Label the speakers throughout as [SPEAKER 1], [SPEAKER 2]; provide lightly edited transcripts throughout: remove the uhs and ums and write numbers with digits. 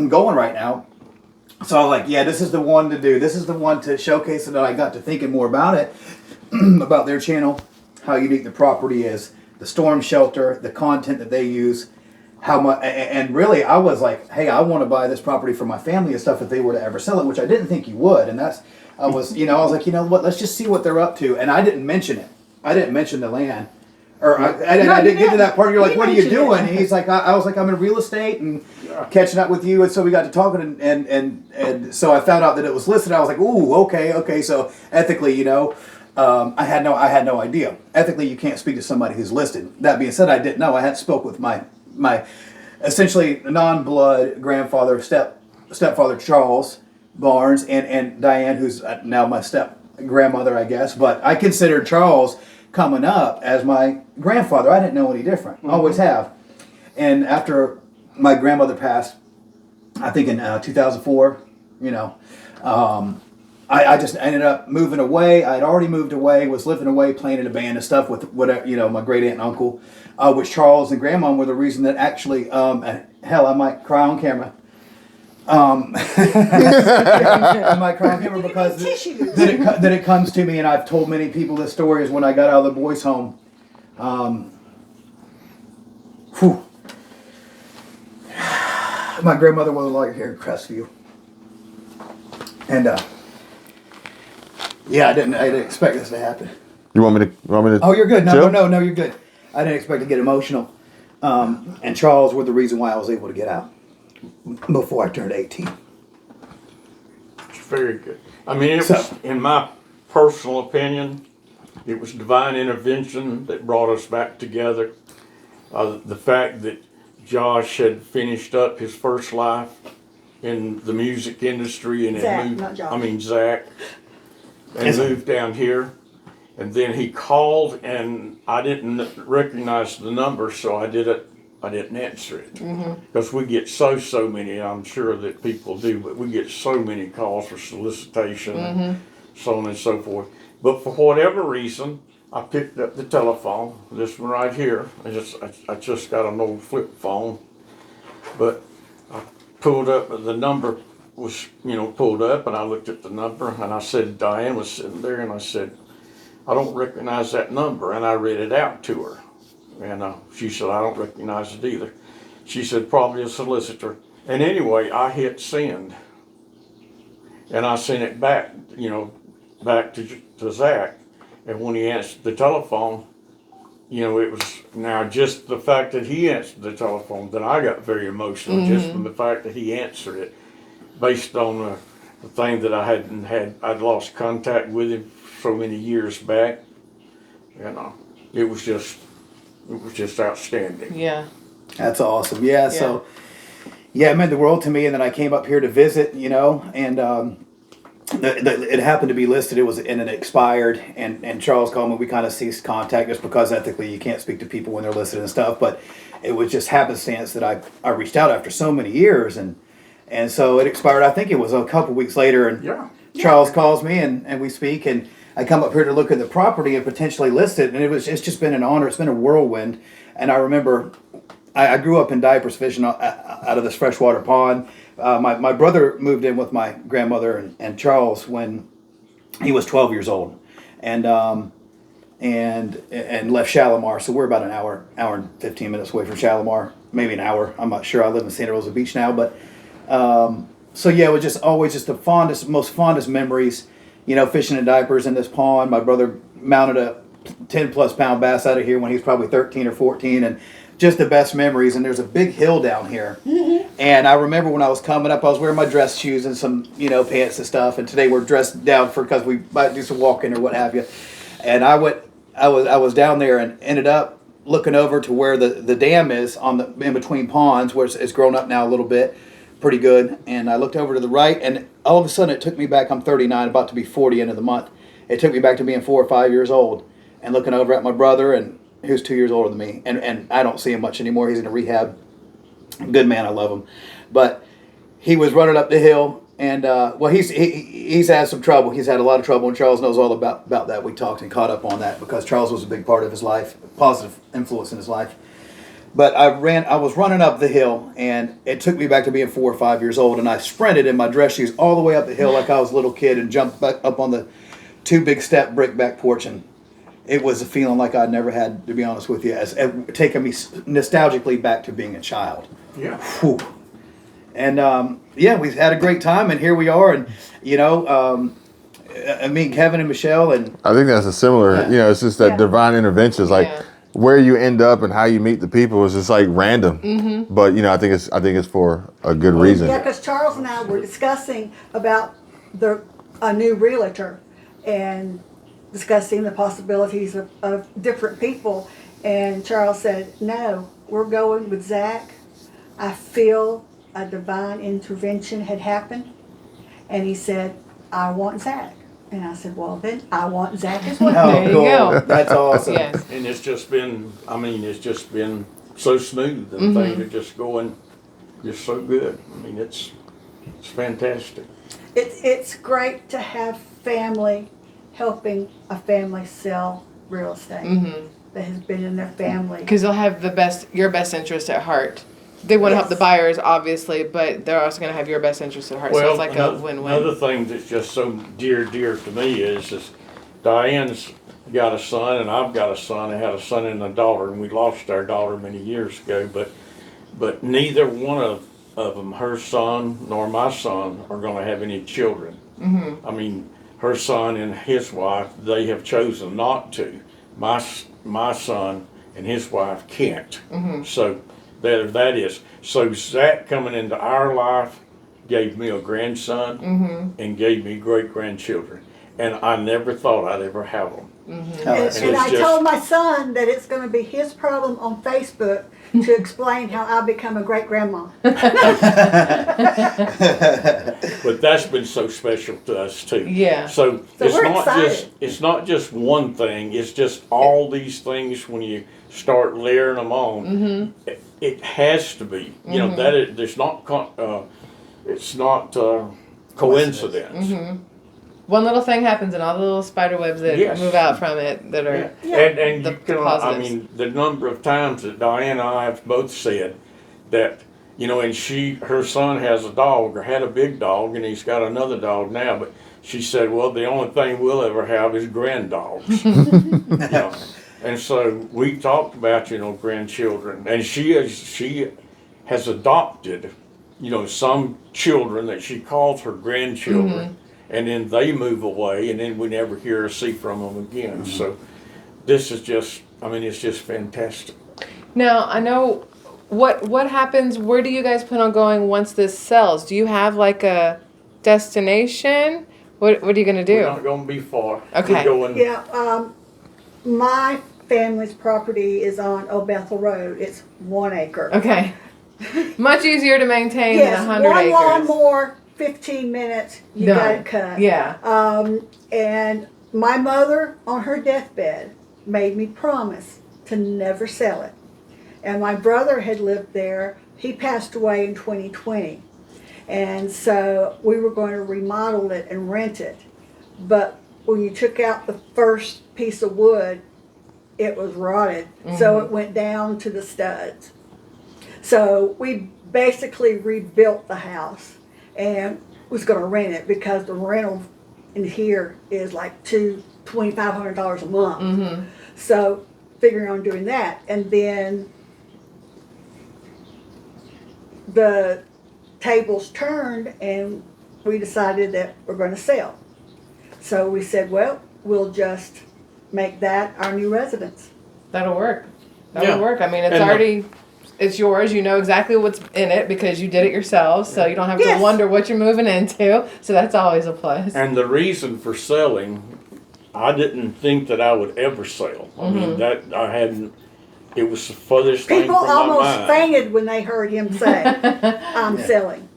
[SPEAKER 1] going right now. So I was like, yeah, this is the one to do. This is the one to showcase it. And I got to thinking more about it, about their channel, how unique the property is, the storm shelter, the content that they use, how much. And really, I was like, hey, I want to buy this property for my family and stuff if they were to ever sell it, which I didn't think you would. And I was like, you know what? Let's just see what they're up to. And I didn't mention it. I didn't mention the land. Or I didn't get to that part. You're like, what are you doing? And he's like, I was like, I'm in real estate and catching up with you. And so we got to talking, and so I found out that it was listed. I was like, ooh, okay. So ethically, you know, I had no idea. Ethically, you can't speak to somebody who's listed. That being said, I didn't know. I hadn't spoke with my essentially non-blood grandfather, stepfather Charles Barnes, and Diane, who's now my step grandmother, I guess. But I considered Charles coming up as my grandfather. I didn't know any different. Always have. And after my grandmother passed, I think in 2004, you know, I just ended up moving away. I'd already moved away, was living away, playing in a band and stuff with whatever, you know, my great aunt and uncle, which Charles and Grandma were the reason that actually, hell, I might cry on camera. I might cry on camera because that it comes to me, and I've told many people this story, is when I got out of the boys' home. My grandmother was a lawyer here in Crestview, and yeah, I didn't expect this to happen.
[SPEAKER 2] You want me to?
[SPEAKER 1] Oh, you're good.
[SPEAKER 2] Chill?
[SPEAKER 1] No, you're good. I didn't expect to get emotional, and Charles were the reason why I was able to get out before I turned 18.
[SPEAKER 3] It's very good. I mean, it was, in my personal opinion, it was divine intervention that brought us back together. The fact that Josh had finished up his first life in the music industry and
[SPEAKER 4] Zach, not Josh.
[SPEAKER 3] Zach, and moved down here. And then he called, and I didn't recognize the number, so I didn't answer it. Because we get so many, I'm sure that people do, but we get so many calls for solicitation and so on and so forth. But for whatever reason, I picked up the telephone, this one right here. I just got an old flip phone, but I pulled up, the number was, pulled up, and I looked at the number, and I said, Diane was sitting there, and I said, I don't recognize that number, and I read it out to her. And she said, I don't recognize it either. She said, probably a solicitor. And anyway, I hit send. And I sent it back, back to Zach. And when he answered the telephone, it was now just the fact that he answered the telephone that I got very emotional, just from the fact that he answered it, based on the thing that I'd lost contact with him so many years back. It was just outstanding.
[SPEAKER 4] Yeah.
[SPEAKER 1] That's awesome. Yeah. So, yeah, it meant the world to me. And then I came up here to visit, and it happened to be listed. And it expired. And Charles called me. We kind of ceased contact just because ethically you can't speak to people when they're listed and stuff. But it was just happenstance that I reached out after so many years, and so it expired. I think it was a couple weeks later. And Charles calls me, and we speak, and I come up here to look at the property and potentially list it, and it's just been an honor. It's been a whirlwind. And I remember I grew up in diapers fishing out of this freshwater pond. My brother moved in with my grandmother and Charles when he was 12 years old, and left Shalimar. So we're about an hour and 15 minutes away from Shalimar, maybe an hour. I'm not sure. I live in Santa Rosa Beach now, but so yeah, it was just always just the most fondest memories. Fishing in diapers in this pond. My brother mounted a 10+ pound bass out of here when he was probably 13 or 14, and just the best memories. And there's a big hill down here. And I remember when I was coming up, I was wearing my dress shoes and some, pants and stuff. And today we're dressed down because we might do some walking or what have you. And I was down there and ended up looking over to where the dam is in between ponds, where it's grown up now a little bit. Pretty good. And I looked over to the right, and all of a sudden it took me back. I'm 39, about to be 40 end of the month. It took me back to being 4 or 5 years old and looking over at my brother, and who's 2 years older than me. And I don't see him much anymore. He's in a rehab. Good man. I love him. But he was running up the hill, and he's had some trouble. He's had a lot of trouble, and Charles knows all about that. We talked and caught up on that because Charles was a big part of his life, positive influence in his life. But I was running up the hill, and it took me back to being 4 or 5 years old, and I sprinted in my dress shoes all the way up the hill like I was a little kid, and jumped back up on the 2 big step brick back porch, and it was a feeling like I'd never had, to be honest with you, as taking me nostalgically back to being a child.
[SPEAKER 3] Yeah.
[SPEAKER 1] Whew. And we had a great time, and here we are, and I meet Kevin and Michelle, and
[SPEAKER 2] I think that's a similar. It's just that divine intervention. It's like where you end up and how you meet the people is just like random. Mm-hmm. But I think it's for a good reason.
[SPEAKER 4] Yeah, because Charles and I were discussing about a new realtor and discussing the possibilities of different people. And Charles said, "No, we're going with Zach. I feel a divine intervention had happened." And he said, "I want Zach." And I said, "Well, then I want Zach as well."
[SPEAKER 1] oh,
[SPEAKER 5] There you
[SPEAKER 1] cool.
[SPEAKER 5] go.
[SPEAKER 1] That's awesome.
[SPEAKER 5] Yes.
[SPEAKER 3] And it's just been so smooth, and things are just going just so good. I mean, it's fantastic.
[SPEAKER 4] It's great to have family helping a family sell real estate that has been in their family.
[SPEAKER 5] Because they'll have your best interest at heart. They want to help the buyers, obviously, but they're also going to have your best interest at heart. So it's like a win-win.
[SPEAKER 3] Another thing that's just so dear to me is Diane's got a son and I've got a son. I had a son and a daughter, and we lost our daughter many years ago. But neither one of them, her son nor my son, are going to have any children. Mm-hmm. I mean, her son and his wife, they have chosen not to. My son and his wife can't. Mm-hmm. So that is. So Zach coming into our life gave me a grandson and gave me great-grandchildren. And I never thought I'd ever have them.
[SPEAKER 4] Mm-hmm. And I told my son that it's going to be his problem on Facebook to explain how I become a great-grandma.
[SPEAKER 3] But that's been so special to us too.
[SPEAKER 5] Yeah.
[SPEAKER 3] So
[SPEAKER 4] we're excited.
[SPEAKER 3] It's not just one thing. It's just all these things when you start layering them on. Mm-hmm. It has to be. You know that there's not. It's not coincidence.
[SPEAKER 5] Mm-hmm. One little thing happens, and all the little spider webs that move out from it that are
[SPEAKER 3] And
[SPEAKER 5] the
[SPEAKER 3] you can,
[SPEAKER 5] positives.
[SPEAKER 3] I mean, the number of times that Diane and I have both said that, and her son has a dog, or had a big dog, and he's got another dog now, but she said, well, the only thing we'll ever have is granddogs. And so we talked about, grandchildren, and she has adopted, some children that she calls her grandchildren. And then they move away, and then we never hear or see from them again. So this is just, it's just fantastic.
[SPEAKER 5] Now, I know what happens, where do you guys plan on going once this sells? Do you have like a destination? What are you going to do?
[SPEAKER 3] We're not going to be far.
[SPEAKER 5] Okay.
[SPEAKER 3] We're going,
[SPEAKER 4] My family's property is on Old Bethel Road. It's 1 acre.
[SPEAKER 5] Okay. Much easier to maintain than 100
[SPEAKER 4] one
[SPEAKER 5] acres.
[SPEAKER 4] lawnmower, 15 minutes, you
[SPEAKER 5] Done.
[SPEAKER 4] got it cut.
[SPEAKER 5] Yeah.
[SPEAKER 4] And my mother, on her deathbed, made me promise to never sell it. And my brother had lived there. He passed away in 2020. And so we were going to remodel it and rent it. But when you took out the first piece of wood, it was rotted. So it went down to the studs. So we basically rebuilt the house and was going to rent it because the rental in here is like $2,500 a month. So figuring on doing that, and then the tables turned, and we decided that we're going to sell. So we said, well, we'll just make that our new residence.
[SPEAKER 5] That'll work. That'll work. I mean, it's yours. You know exactly what's in it because you did it yourselves, so you don't have to wonder what you're moving into. So that's always a plus.
[SPEAKER 3] and the reason for selling, I didn't think that I would ever sell. I mean, that I hadn't. It was the furthest thing
[SPEAKER 4] People
[SPEAKER 3] from my
[SPEAKER 4] almost
[SPEAKER 3] mind.
[SPEAKER 4] fainted when they heard him say, I'm selling.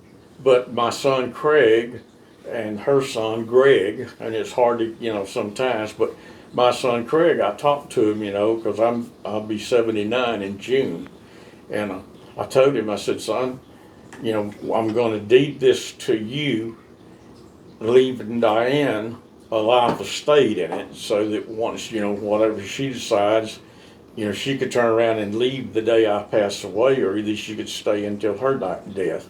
[SPEAKER 3] But my son Craig and her son Greg, and it's hard to, sometimes, but my son Craig, I talked to him, because I'll be 79 in June. And I told him, I said, son, I'm going to deed this to you, leaving Diane a life estate in it, so that once, whatever she decides, she could turn around and leave the day I pass away, or either she could stay until her death.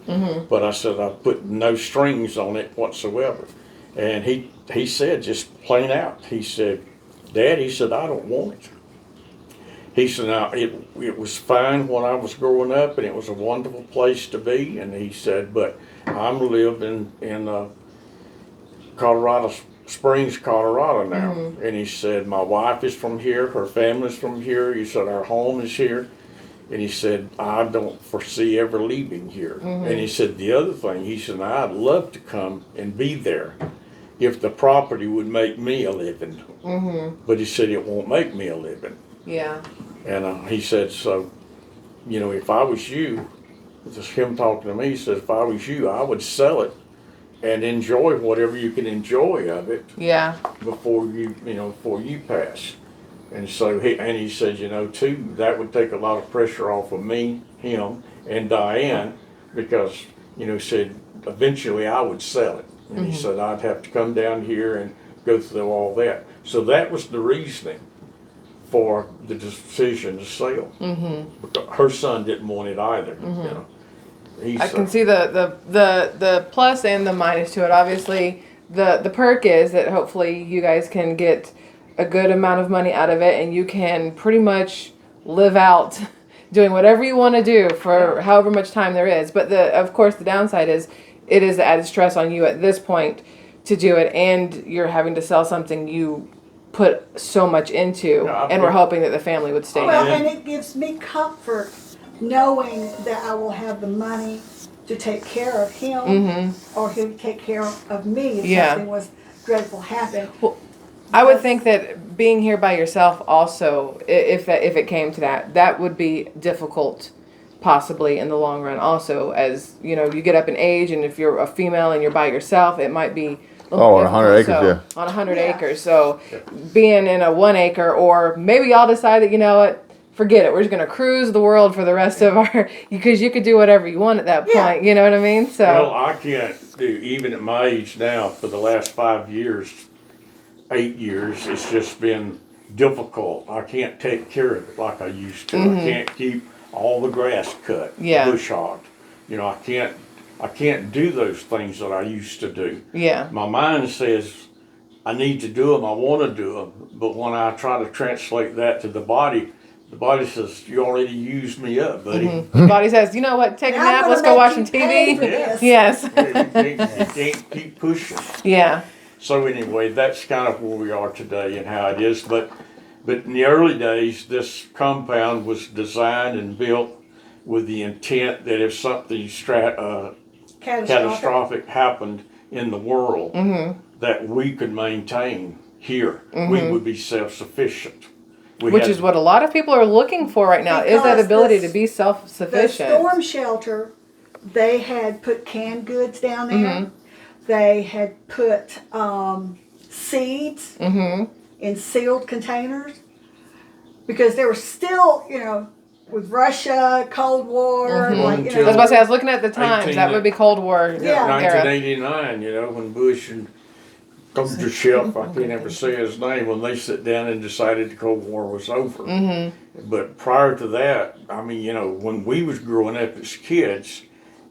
[SPEAKER 3] But I said I put no strings on it whatsoever. And he said just plain out, he said, Dad, he said, I don't want it. He said, now, it was fine when I was growing up, and it was a wonderful place to be. And he said, but I'm living in Colorado Springs, Colorado now. And he said, my wife is from here, her family's from here. He said, our home is here. And he said, I don't foresee ever leaving here. And he said, the other thing, he said, I'd love to come and be there if the property would make me a living. But he said, it won't make me a living.
[SPEAKER 5] Yeah.
[SPEAKER 3] And he said, so, if I was you, this is him talking to me, he said, if I was you, I would sell it and enjoy whatever you can enjoy of it.
[SPEAKER 5] Yeah.
[SPEAKER 3] Before you pass. And so he said, too, that would take a lot of pressure off of me, him, and Diane, because, he said, eventually I would sell it. And he said, I'd have to come down here and go through all that. So that was the reasoning for the decision to sell. Because her son didn't want it either.
[SPEAKER 5] I can see the plus and the minus to it. Obviously, the perk is that hopefully you guys can get a good amount of money out of it, and you can pretty much live out doing whatever you want to do for however much time there is. But of course the downside is it is the added stress on you at this point to do it, and you're having to sell something you put so much into, and we're hoping that the family would stay.
[SPEAKER 4] Well, and it gives me comfort knowing that I will have the money to take care of him, or he'll take care of me if something was dreadful happened.
[SPEAKER 5] Well, I would think that being here by yourself also, if it came to that would be difficult, possibly in the long run. Also, as you get up in age, and if you're a female and you're by yourself, it might be.
[SPEAKER 2] On 100 acres, yeah.
[SPEAKER 5] On 100 acres. So being in a 1 acre, or maybe y'all decide that, what, forget it. We're just going to cruise the world for the rest of because you could do whatever you want at that point. You know what I mean? So.
[SPEAKER 3] Well, I can't do, even at my age now, for the last 5 years, 8 years, it's just been difficult. I can't take care of it like I used to. I can't keep all the grass cut, bush hogged. I can't do those things that I used to do. Yeah. My mind says I need to do them, I want to do them, but when I try to translate that to the body says, you already used me up, buddy.
[SPEAKER 5] The body says, you know what, take a nap, let's go watch some TV. Yes.
[SPEAKER 3] You can't keep pushing.
[SPEAKER 5] Yeah.
[SPEAKER 3] So anyway, that's kind of where we are today and how it is. But in the early days, this compound was designed and built with the intent that if something catastrophic happened in the world, that we could maintain here. We would be self-sufficient.
[SPEAKER 5] Which is what a lot of people are looking for right now, is that ability to be self-sufficient.
[SPEAKER 4] The storm shelter, they had put canned goods down there. They had put seeds in sealed containers, because there were still, with Russia, Cold War.
[SPEAKER 5] I was about to say, I was looking at the times. That would be Cold War era.
[SPEAKER 3] 1989, when Bush and Khrushchev, I can't ever say his name, when they sat down and decided the Cold War was over. But prior to that, when we was growing up as kids,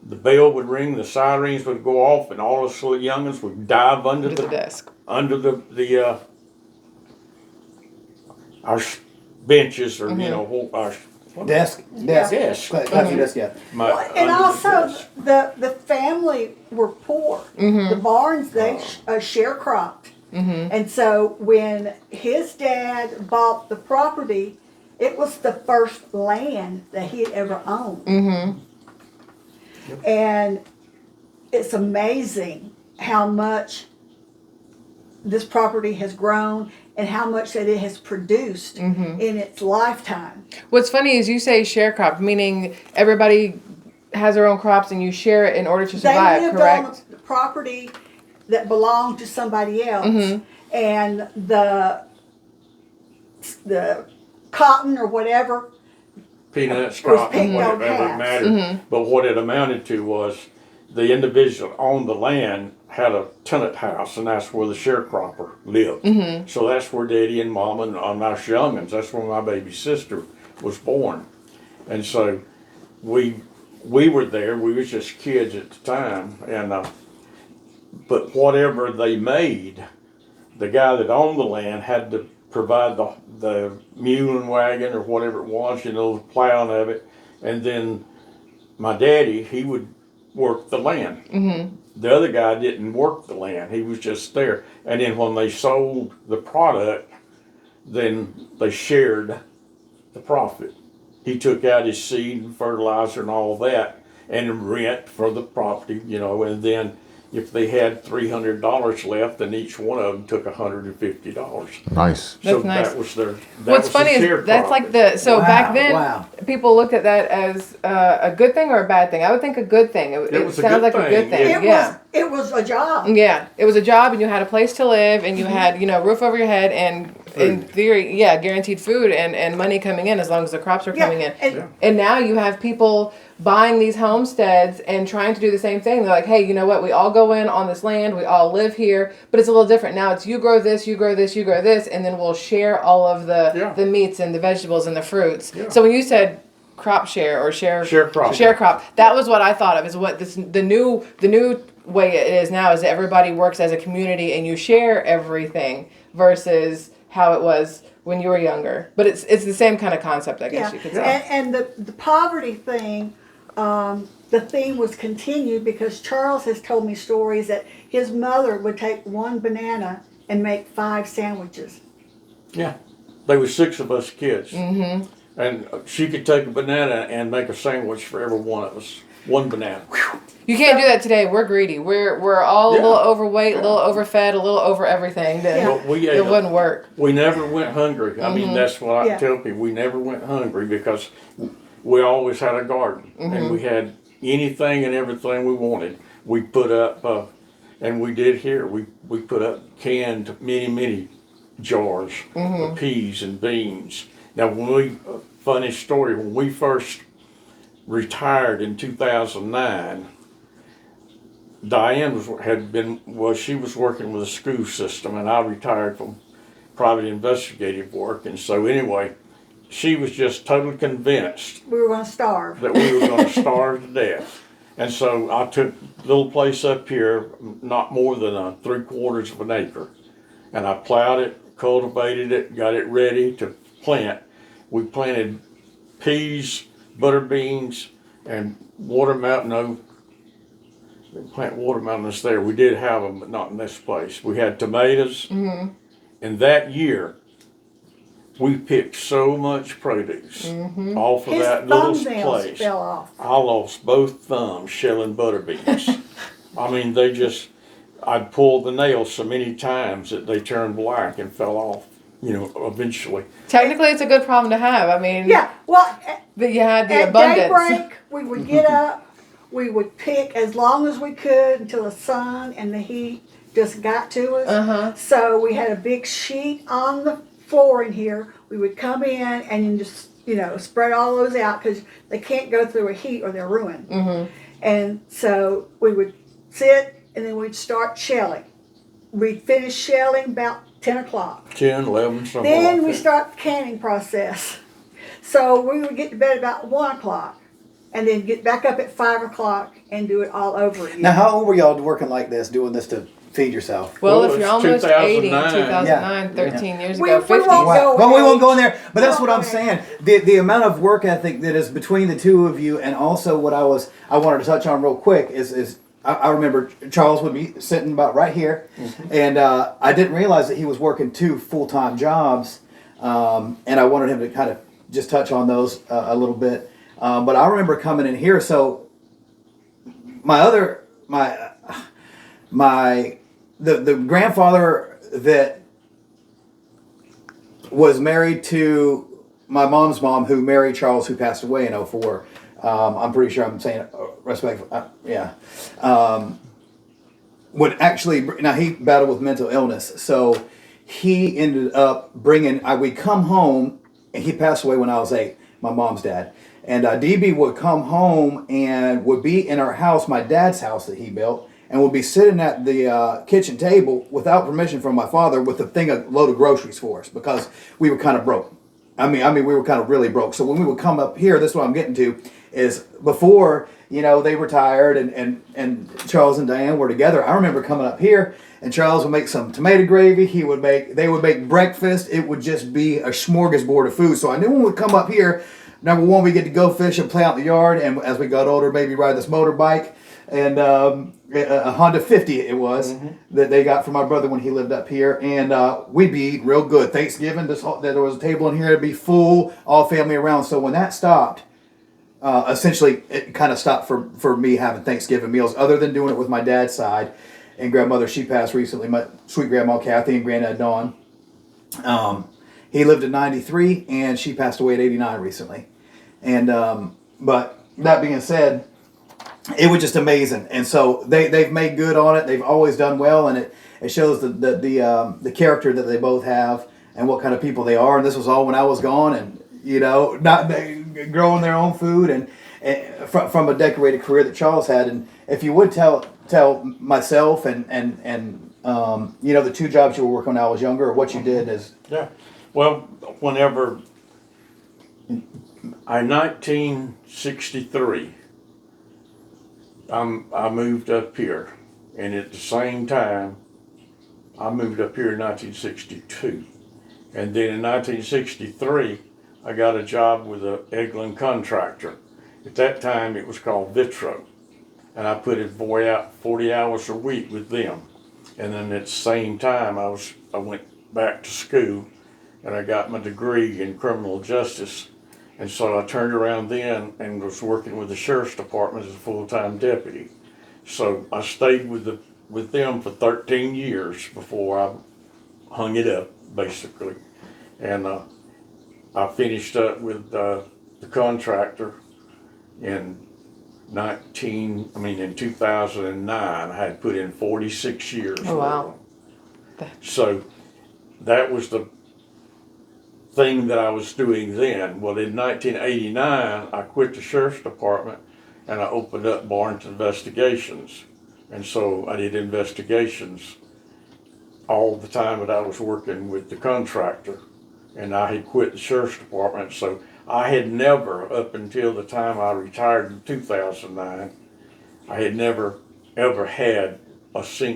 [SPEAKER 3] the bell would ring, the sirens would go off, and all us little youngins would dive under the
[SPEAKER 5] desk,
[SPEAKER 3] under our benches, or our
[SPEAKER 1] desk.
[SPEAKER 3] Desk.
[SPEAKER 4] And also, the family were poor. The barns, they sharecropped. And so when his dad bought the property, it was the first land that he had ever owned. And it's amazing how much this property has grown and how much that it has produced in its lifetime.
[SPEAKER 5] What's funny is you say sharecropped, meaning everybody has their own crops and you share it in order to survive,
[SPEAKER 4] they lived
[SPEAKER 5] correct?
[SPEAKER 4] on the property that belonged to somebody else, and the cotton or whatever,
[SPEAKER 3] peanuts, cotton, whatever it mattered. But what it amounted to was the individual on the land had a tenant house, and that's where the sharecropper lived. So that's where Daddy and Mom and our youngins, that's where my baby sister was born. And so we were there. We was just kids at the time, and but whatever they made, the guy that owned the land had to provide the mule and wagon or whatever it was, the plowing of it, and then my daddy, he would work the land. The other guy didn't work the land; he was just there. And then when they sold the product, then they shared the profit. He took out his seed and fertilizer and all that, and rent for the property, and then if they had $300 left, then each one of them took $150.
[SPEAKER 2] Nice.
[SPEAKER 3] So
[SPEAKER 5] That's nice.
[SPEAKER 3] that was their.
[SPEAKER 5] What's funny is that's like back then people looked at that as a good thing or a bad thing. I would think a good thing. It sounds like a good thing.
[SPEAKER 4] It was a job.
[SPEAKER 5] Yeah, it was a job, and you had a place to live, and you had roof over your head, and in theory, guaranteed food and money coming in as long as the crops are coming in. And now you have people buying these homesteads and trying to do the same thing. They're like, hey, you know what? We all go in on this land. We all live here, but it's a little different. Now it's you grow this, you grow this, you grow this, and then we'll share all of the meats and the vegetables and the fruits. Yeah. So when you said crop share or share crop, that was what I thought of as what the new way it is now is that everybody works as a community and you share everything versus how it was when you were younger. But it's the same kind of concept, I guess you could say.
[SPEAKER 4] And the poverty thing, the theme was continued because Charles has told me stories that his mother would take one banana and make 5 sandwiches.
[SPEAKER 3] Yeah, there was 6 of us kids. And she could take a banana and make a sandwich for every one of us. One banana.
[SPEAKER 5] You can't do that today. We're greedy. We're all a little overweight, a little overfed, a little over everything. It wouldn't work.
[SPEAKER 3] We never went hungry. I mean, that's what I tell people. We never went hungry because we always had a garden. And we had anything and everything we wanted. We put up, and we did here, we put up canned many jars of peas and beans. Now, funny story, when we first retired in 2009, Diane she was working with a school system, and I retired from private investigative work, and so anyway, she was just totally convinced
[SPEAKER 4] we were going to starve.
[SPEAKER 3] That we were going to starve to death. And so I took a little place up here, not more than 3/4 of an acre, and I plowed it, cultivated it, got it ready to plant. We planted peas, butter beans, and watermelon. We plant watermelons there. We did have them, but not in this place. We had tomatoes, and that year we picked so much produce off of that little place.
[SPEAKER 4] Fell off.
[SPEAKER 3] I lost both thumbs shelling butter beans. I mean, I'd pulled the nails so many times that they turned black and fell off. Eventually.
[SPEAKER 5] Technically, it's a good problem to have. I mean, that you had the abundance.
[SPEAKER 4] At daybreak, we would get up. We would pick as long as we could until the sun and the heat just got to us. So we had a big sheet on the floor in here. We would come in and just spread all those out because they can't go through a heat or they're ruined. And so we would sit and then we'd start shelling. We'd finish shelling about 10 o'clock.
[SPEAKER 3] 10, 11, something
[SPEAKER 4] Then
[SPEAKER 3] like
[SPEAKER 4] we
[SPEAKER 3] that.
[SPEAKER 4] start the canning process. So we would get to bed about 1 o'clock and then get back up at 5 o'clock and do it all over again.
[SPEAKER 1] Now, how old were y'all working like this, doing this to feed yourself?
[SPEAKER 5] Well, if you're almost 80,
[SPEAKER 3] 2009.
[SPEAKER 5] 13 years
[SPEAKER 4] We
[SPEAKER 5] ago, 50.
[SPEAKER 1] But we won't go in there. But that's what I'm saying. The amount of work ethic that is between the two of you, and also what I wanted to touch on real quick is I remember Charles would be sitting about right here, and I didn't realize that he was working 2 full-time jobs, and I wanted him to kind of just touch on those a little bit. But I remember coming in here, so the grandfather that was married to my mom's mom, who married Charles, who passed away in 2004. I'm pretty sure I'm saying respectful. Would actually, now he battled with mental illness, so he ended up we'd come home, and he passed away when I was 8, my mom's dad. And DB would come home and would be in our house, my dad's house that he built, and would be sitting at the kitchen table without permission from my father with a load of groceries for us because we were kind of broke. I mean, we were kind of really broke. So when we would come up here, this is what I'm getting to, is before, they retired and Charles and Diane were together. I remember coming up here and Charles would make some tomato gravy. They would make breakfast. It would just be a smorgasbord of food. So I knew when we come up here, number one, we get to go fish and play out in the yard. And as we got older, maybe ride this motorbike. And a Honda 50 it was that they got from my brother when he lived up here, and we'd be eating real good. Thanksgiving, there was a table in here, it'd be full, all family around. So when that stopped, essentially it kind of stopped for me having Thanksgiving meals, other than doing it with my dad's side. And grandmother, she passed recently, my sweet grandma Kathy and granddad Don. He lived at 93, and she passed away at 89 recently. And but that being said, it was just amazing, and so they've made good on it. They've always done well, and it shows the character that they both have and what kind of people they are. And this was all when I was gone, and not growing their own food and from a decorated career that Charles had. And if you would tell myself and the two jobs you were working when I was younger, or what you did is
[SPEAKER 3] well, whenever in 1963. I moved up here, and at the same time, I moved up here in 1962. And then in 1963, I got a job with a Eglin contractor. At that time, it was called Vitro. And I put in 40 hours a week with them. And then at the same time, I went back to school, and I got my degree in criminal justice. And so I turned around then and was working with the sheriff's department as a full-time deputy. So I stayed with them for 13 years before I hung it up, basically. And I finished up with the contractor in 2009. I had put in 46 years.
[SPEAKER 5] Oh, wow.
[SPEAKER 3] So that was the thing that I was doing then. Well, in 1989, I quit the sheriff's department and I opened up Barnes Investigations. And so I did investigations all the time that I was working with the contractor, and I had quit the sheriff's department. So I had never, up until the time I retired in 2009, I had never ever had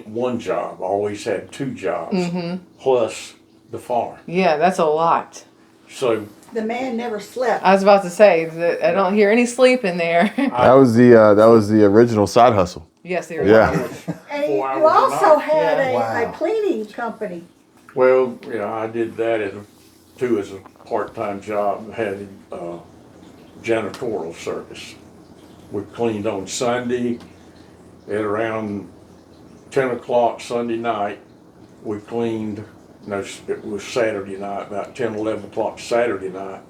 [SPEAKER 3] one job. I always had two jobs, plus the farm.
[SPEAKER 5] Yeah, that's a lot.
[SPEAKER 3] So
[SPEAKER 4] The man never slept.
[SPEAKER 5] I was about to say that I don't hear any sleep in there.
[SPEAKER 2] That was the original side hustle.
[SPEAKER 5] Yes, they
[SPEAKER 2] Yeah.
[SPEAKER 4] And
[SPEAKER 3] 4 hours
[SPEAKER 4] you
[SPEAKER 3] a
[SPEAKER 4] also
[SPEAKER 3] night.
[SPEAKER 4] had
[SPEAKER 1] Yeah.
[SPEAKER 4] a cleaning company.
[SPEAKER 3] Well, I did that as a part-time job. Had a janitorial service. We cleaned on Sunday at around 10 o'clock Sunday night. We cleaned. No, it was Saturday night, about 10, 11 o'clock Saturday night.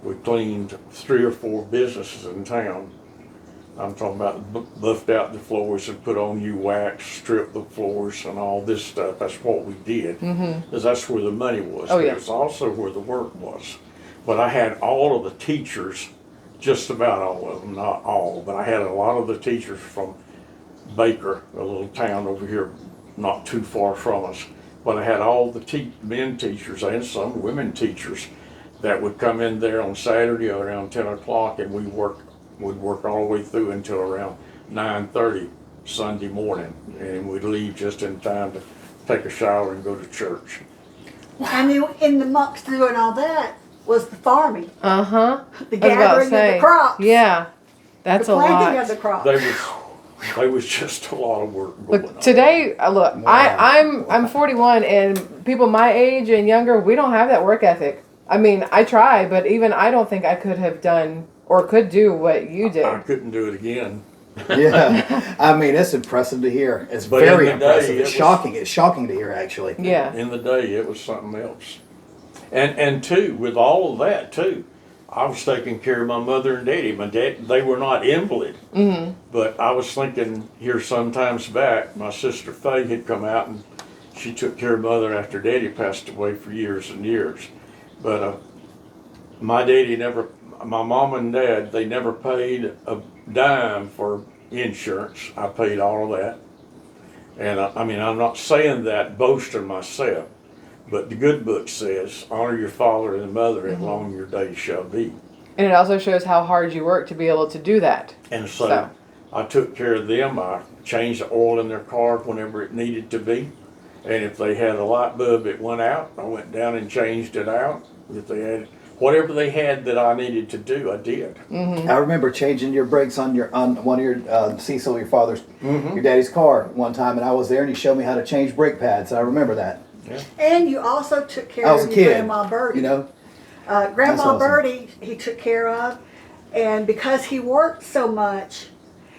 [SPEAKER 3] We cleaned 3 or 4 businesses in town. I'm talking about buffed out the floors and put on new wax, stripped the floors and all this stuff. That's what we did, because that's where the money was.
[SPEAKER 5] Oh, yeah.
[SPEAKER 3] It was also where the work was. But I had all of the teachers, just about all of them, not all, but I had a lot of the teachers from Baker, a little town over here not too far from us. But I had all the men teachers and some women teachers that would come in there on Saturday around 10 o'clock, and would work all the way through until around 9:30 Sunday morning, and we'd leave just in time to take a shower and go to church.
[SPEAKER 4] And in the amongst doing all that was the farming, the
[SPEAKER 5] I was about to
[SPEAKER 4] gathering of
[SPEAKER 5] say,
[SPEAKER 4] the crops,
[SPEAKER 5] Yeah, that's
[SPEAKER 4] the
[SPEAKER 5] a
[SPEAKER 4] planting
[SPEAKER 5] lot.
[SPEAKER 4] of the crops.
[SPEAKER 3] There was just a lot of work going on.
[SPEAKER 5] Look, today, look,
[SPEAKER 1] Wow.
[SPEAKER 5] I'm 41, and people my age and younger, we don't have that work ethic. I mean, I try, but even I don't think I could have done or could do what you did.
[SPEAKER 3] I couldn't do it again.
[SPEAKER 1] Yeah, I mean, it's impressive to hear. It's
[SPEAKER 3] But in
[SPEAKER 1] very
[SPEAKER 3] the day,
[SPEAKER 1] impressive.
[SPEAKER 3] it
[SPEAKER 1] It's
[SPEAKER 3] was-
[SPEAKER 1] shocking. It's shocking to hear, actually.
[SPEAKER 5] Yeah.
[SPEAKER 3] In the day, it was something else. And too, with all of that too, I was taking care of my mother and daddy. My dad, they were not invalid. But I was thinking here sometimes back, my sister Faye had come out and she took care of mother after daddy passed away for years and years. But my mom and dad, they never paid a dime for insurance. I paid all of that. And I mean, I'm not saying that boasting myself, but the good book says, honor your father and mother, and long your days shall be.
[SPEAKER 5] And it also shows how hard you work to be able to do that.
[SPEAKER 3] And so I took care of them. I changed the oil in their car whenever it needed to be. And if they had a light bulb that went out, I went down and changed it out. If they had whatever they had that I needed to do, I did.
[SPEAKER 1] I remember changing your brakes on one of your Cecil, your father's, your daddy's car one time, and I was there, and he showed me how to change brake pads. I remember that.
[SPEAKER 3] Yeah.
[SPEAKER 4] And you also took care
[SPEAKER 1] I was
[SPEAKER 4] of
[SPEAKER 1] a
[SPEAKER 4] your
[SPEAKER 1] kid,
[SPEAKER 4] Grandma Birdie.
[SPEAKER 1] you know. That's
[SPEAKER 4] Grandma
[SPEAKER 1] awesome.
[SPEAKER 4] Birdie, he took care of, and because he worked so much,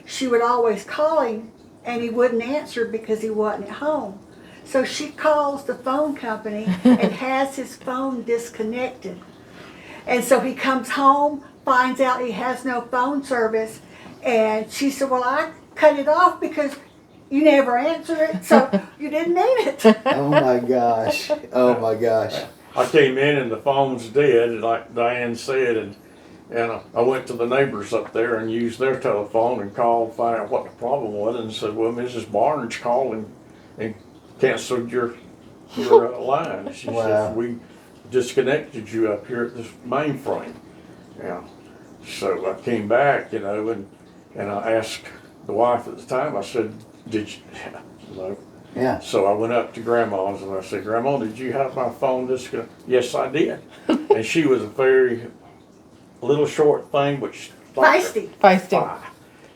[SPEAKER 4] she would always call him, and he wouldn't answer because he wasn't at home. So she calls the phone company and has his phone disconnected. And so he comes home, finds out he has no phone service, and she said, well, I cut it off because you never answered it, so you didn't need it.
[SPEAKER 1] Oh my gosh. Oh my gosh.
[SPEAKER 3] I came in and the phone's dead, like Diane said, and I went to the neighbors up there and used their telephone and called to find out what the problem was, and said, well, Mrs. Barnes called and canceled your line. She
[SPEAKER 1] Wow.
[SPEAKER 3] said, we disconnected you up here at this mainframe. Yeah. So I came back, and I asked the wife at the time, I said, did you,
[SPEAKER 1] Yeah.
[SPEAKER 3] So I went up to Grandma's and I said, Grandma, did you have my phone disconnected? Yes, I did. And she was a very little short thing, but
[SPEAKER 4] Feisty.
[SPEAKER 5] Feisty.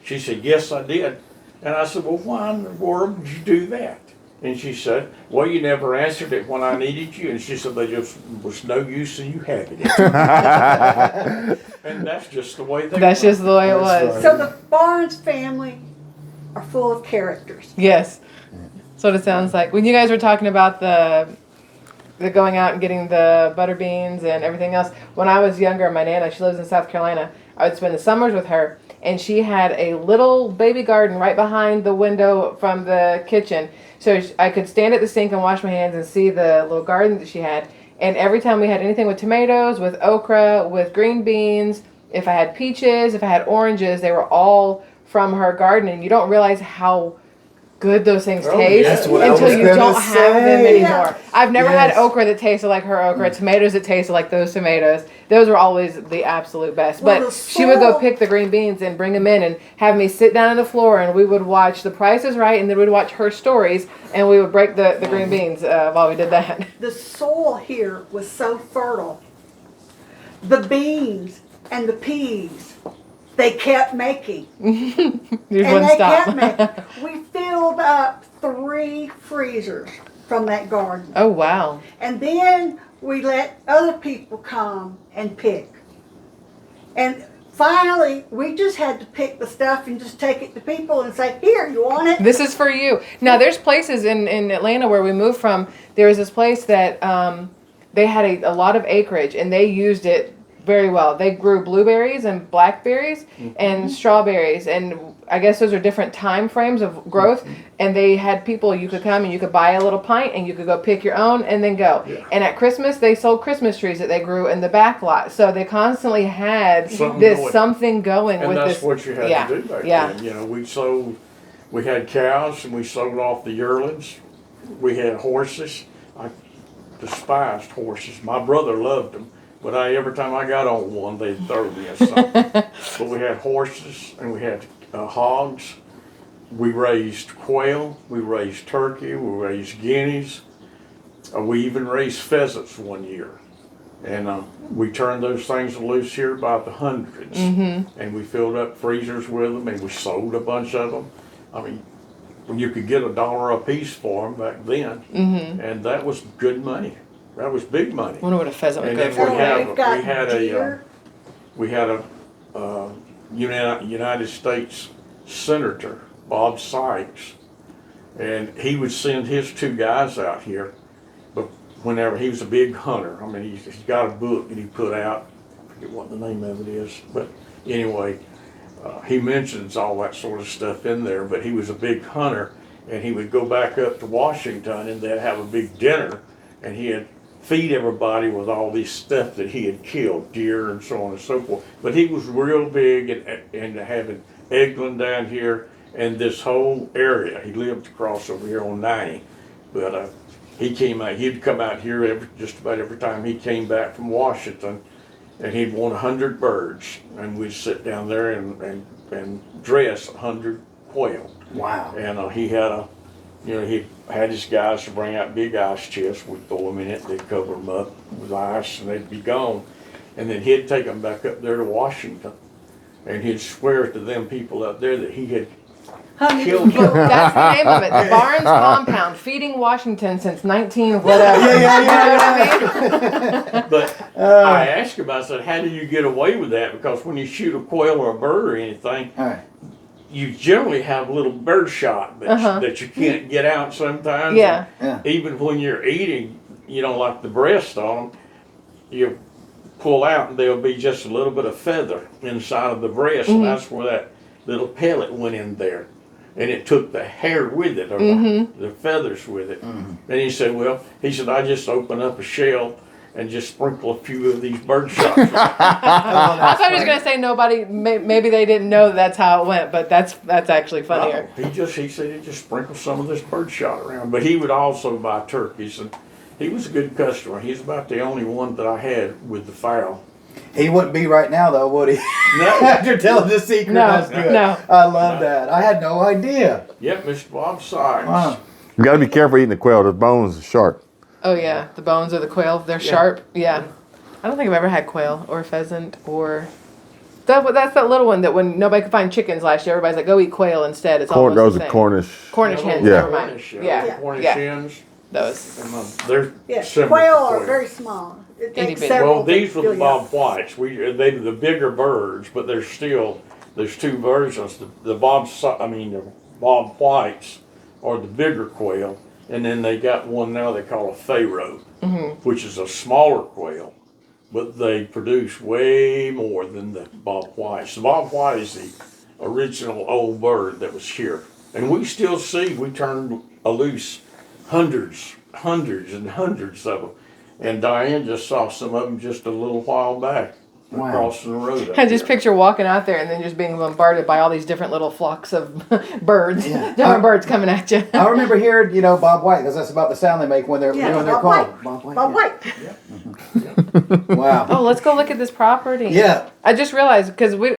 [SPEAKER 3] She said, yes, I did. And I said, well, why in the world did you do that? And she said, well, you never answered it when I needed you. And she said, there just was no use in you having it. And that's just the way they
[SPEAKER 5] That's
[SPEAKER 3] were.
[SPEAKER 5] just the way it was.
[SPEAKER 1] That's
[SPEAKER 4] So the Barnes family are full of characters.
[SPEAKER 5] Yes. That's what it sounds like. When you guys were talking about the going out and getting the butter beans and everything else, when I was younger, my Nana, she lives in South Carolina, I would spend the summers with her, and she had a little baby garden right behind the window from the kitchen. So I could stand at the sink and wash my hands and see the little garden that she had. And every time we had anything with tomatoes, with okra, with green beans, if I had peaches, if I had oranges, they were all from her garden. And you don't realize how good those things
[SPEAKER 3] Oh,
[SPEAKER 5] taste
[SPEAKER 3] that's
[SPEAKER 1] what I
[SPEAKER 5] until
[SPEAKER 1] was
[SPEAKER 5] you
[SPEAKER 1] gonna
[SPEAKER 5] don't have them
[SPEAKER 1] say.
[SPEAKER 5] anymore.
[SPEAKER 4] Yeah.
[SPEAKER 5] I've never had
[SPEAKER 1] Yes.
[SPEAKER 5] okra that tasted like her okra, tomatoes that tasted like those tomatoes. Those were always the absolute best.
[SPEAKER 4] Well,
[SPEAKER 5] But
[SPEAKER 4] the
[SPEAKER 5] she would go
[SPEAKER 4] soul-
[SPEAKER 5] pick the green beans and bring them in and have me sit down on the floor, and we would watch The Price is Right, and then we'd watch her stories, and we would break the green beans while we did that.
[SPEAKER 4] The soil here was so fertile. The beans and the peas, they kept making.
[SPEAKER 5] You
[SPEAKER 4] And
[SPEAKER 5] wouldn't
[SPEAKER 4] they
[SPEAKER 5] stop.
[SPEAKER 4] kept making. We filled up 3 freezers from that garden.
[SPEAKER 5] Oh, wow.
[SPEAKER 4] And then we let other people come and pick. And finally, we just had to pick the stuff and just take it to people and say, here, you want it?
[SPEAKER 5] This is for you. Now, there's places in Atlanta where we moved from. There was this place that they had a lot of acreage, and they used it very well. They grew blueberries and blackberries and strawberries, and I guess those are different time frames of growth. And they had people, you could come and you could buy a little pint and you could go pick your own and then go.
[SPEAKER 3] Yeah.
[SPEAKER 5] And at Christmas, they sold Christmas trees that they grew in the back lot. So they constantly had something going
[SPEAKER 3] And
[SPEAKER 5] with
[SPEAKER 3] that's
[SPEAKER 5] this.
[SPEAKER 3] what you had
[SPEAKER 5] yeah,
[SPEAKER 3] to do back
[SPEAKER 5] yeah.
[SPEAKER 3] then. We had cows and we sold off the yearlings. We had horses. I despised horses. My brother loved them. But every time I got on one, they'd throw me or something. But we had horses and we had hogs. We raised quail. We raised turkey. We raised guineas. We even raised pheasants one year. And we turned those things loose here by the hundreds. And we filled up freezers with them, and we sold a bunch of them. I mean, you could get $1 a piece for them back then. And that was good money. That was big money.
[SPEAKER 5] I wonder what a pheasant would
[SPEAKER 3] And
[SPEAKER 5] go
[SPEAKER 3] then
[SPEAKER 5] for.
[SPEAKER 4] We've got
[SPEAKER 3] we had a United States Senator, Bob Sykes, and he would send his 2 guys out here, but whenever he was a big hunter. I mean, he's got a book that he put out, I forget what the name of it is, but anyway, he mentions all that sort of stuff in there, but he was a big hunter, and he would go back up to Washington and they'd have a big dinner, and he'd feed everybody with all these stuff that he had killed, deer and so on and so forth. But he was real big and having Eglin down here, And this whole area, he lived across over here on 90, but he came out, he'd come out here just about every time he came back from Washington, and he'd want 100 birds, and we'd sit down there and dress 100 quail.
[SPEAKER 1] Wow.
[SPEAKER 3] And he had he had his guys to bring out big ice chests. We'd throw them in it, they'd cover them up with ice, and they'd be gone. And then he'd take them back up there to Washington, and he'd swear to them people up there that he had killed them.
[SPEAKER 5] That's the name of it. The Barnes Compound, feeding Washington since 19 whatever.
[SPEAKER 1] Yeah.
[SPEAKER 3] But I asked him, I said, how do you get away with that? Because when you shoot a quail or a bird or anything,
[SPEAKER 1] All right.
[SPEAKER 3] you generally have little bird shot that you can't get out sometimes.
[SPEAKER 5] Yeah.
[SPEAKER 3] And even when you're eating, like the breast on them, you pull out and there'll be just a little bit of feather inside of the breast, and that's where that little pellet went in there. And it took the hair with it, or the feathers with it. And he said, I just open up a shell and just sprinkle a few of these bird shots.
[SPEAKER 5] I thought he was going to say maybe they didn't know that's how it went, but that's actually funnier.
[SPEAKER 3] No, he said he just sprinkled some of this bird shot around. But he would also buy turkeys, and he was a good customer. He's about the only one that I had with the fowl.
[SPEAKER 1] He wouldn't be right now, though, would he?
[SPEAKER 3] No.
[SPEAKER 1] After telling the secret, that's good.
[SPEAKER 5] No.
[SPEAKER 1] I love that. I had no idea.
[SPEAKER 3] Yep, Mr. Bob Sykes.
[SPEAKER 1] Wow.
[SPEAKER 2] You got to be careful eating the quail. The bones are sharp.
[SPEAKER 5] Oh yeah, the bones of the quail, they're sharp. Yeah. I don't think I've ever had quail or pheasant or... That's that little one that when nobody could find chickens last year, everybody's like, go eat quail instead. It's almost
[SPEAKER 2] Those
[SPEAKER 5] the
[SPEAKER 2] are
[SPEAKER 5] same.
[SPEAKER 2] Cornish.
[SPEAKER 5] Cornish hens,
[SPEAKER 2] Yeah.
[SPEAKER 5] never mind.
[SPEAKER 3] Cornish
[SPEAKER 5] Yeah.
[SPEAKER 3] hens.
[SPEAKER 5] Those.
[SPEAKER 3] And, they're
[SPEAKER 4] Yes,
[SPEAKER 3] similar
[SPEAKER 4] quail
[SPEAKER 3] to
[SPEAKER 4] are
[SPEAKER 3] quail.
[SPEAKER 4] very small. It
[SPEAKER 5] Itty
[SPEAKER 4] takes
[SPEAKER 5] bitty.
[SPEAKER 4] several
[SPEAKER 3] Well,
[SPEAKER 4] to
[SPEAKER 3] these were
[SPEAKER 4] fill
[SPEAKER 3] the
[SPEAKER 4] you up.
[SPEAKER 3] Bob Whites. They were the bigger birds, but there's two versions. The Bob Whites are the bigger quail, and then they got one now they call a Pharaoh, which is a smaller quail, but they produce way more than the Bob Whites. The Bob White is the original old bird that was here, and we still see. We turned loose hundreds and hundreds of them. And Diane just saw some of them just a little while back crossing the road.
[SPEAKER 5] I just picture walking out there and then just being bombarded by all these different little flocks of birds,
[SPEAKER 1] Yeah.
[SPEAKER 5] different birds coming at you.
[SPEAKER 1] I remember hearing, Bob White, because that's about the sound they make when they're
[SPEAKER 4] Bob
[SPEAKER 1] called.
[SPEAKER 4] White. Bob White.
[SPEAKER 1] Wow.
[SPEAKER 5] Oh, let's go look at this property.
[SPEAKER 1] Yeah.
[SPEAKER 5] I just realized because